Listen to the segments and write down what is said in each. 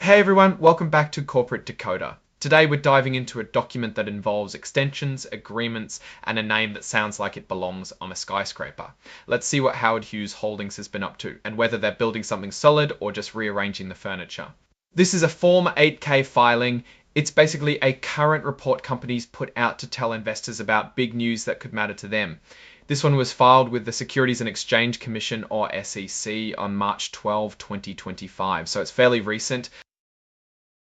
Hey everyone, welcome back to Corporate Decoder. Today we're diving into a document that involves extensions, agreements, and a name that sounds like it belongs on a skyscraper. Let's see what Howard Hughes Holdings has been up to, and whether they're building something solid or just rearranging the furniture. This is a Form 8K filing. It's basically a current report companies put out to tell investors about big news that could matter to them. This one was filed with the Securities and Exchange Commission, or SEC, on March 12, 2025, so it's fairly recent.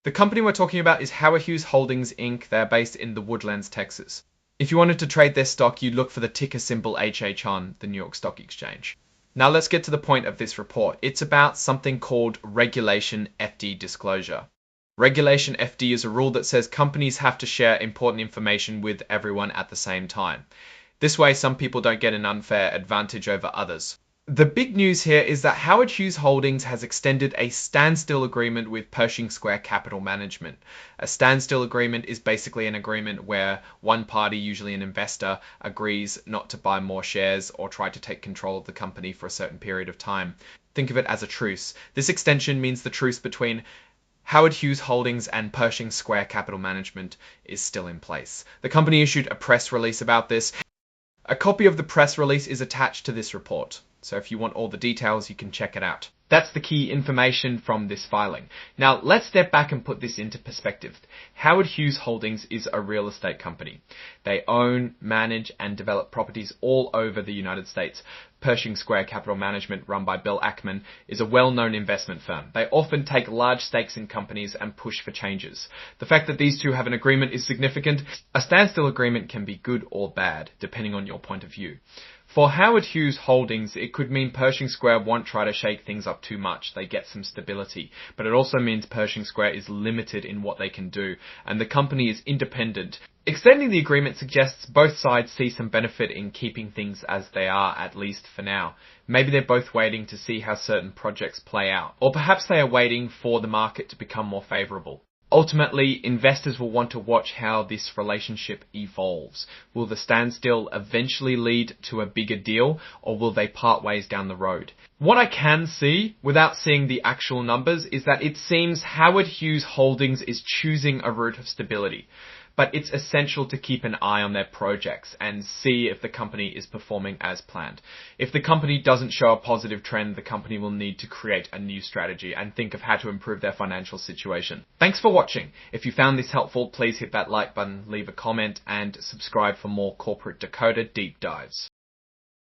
The company we're talking about is Howard Hughes Holdings, Inc. They're based in the Woodlands, Texas. If you wanted to trade their stock, you'd look for the ticker symbol HH on the New York Stock Exchange. Now let's get to the point of this report. It's about something called Regulation FD disclosure. Regulation FD is a rule that says companies have to share important information with everyone at the same time. This way, some people don't get an unfair advantage over others. The big news here is that Howard Hughes Holdings has extended a standstill agreement with Pershing Square Capital Management. A standstill agreement is basically an agreement where one party, usually an investor, agrees not to buy more shares or try to take control of the company for a certain period of time. Think of it as a truce. This extension means the truce between Howard Hughes Holdings and Pershing Square Capital Management is still in place. The company issued a press release about this. A copy of the press release is attached to this report. So if you want all the details, you can check it out. That's the key information from this filing. Now let's step back and put this into perspective. Howard Hughes Holdings is a real estate company. They own, manage, and develop properties all over the United States. Pershing Square Capital Management, run by Bill Ackman, is a well-known investment firm. They often take large stakes in companies and push for changes. The fact that these two have an agreement is significant. A standstill agreement can be good or bad, depending on your point of view. For Howard Hughes Holdings, it could mean Pershing Square won't try to shake things up too much. They get some stability. But it also means Pershing Square is limited in what they can do, and the company is independent. Extending the agreement suggests both sides see some benefit in keeping things as they are, at least for now. Maybe they're both waiting to see how certain projects play out. Or perhaps they are waiting for the market to become more favourable. Ultimately, investors will want to watch how this relationship evolves. Will the standstill eventually lead to a bigger deal, or will they part ways down the road? What I can see, without seeing the actual numbers, is that it seems Howard Hughes Holdings is choosing a route of stability. But it's essential to keep an eye on their projects and see if the company is performing as planned. If the company doesn't show a positive trend, the company will need to create a new strategy and think of how to improve their financial situation. Thanks for watching. If you found this helpful, please hit that like button, leave a comment, and subscribe for more Corporate Decoder deep dives.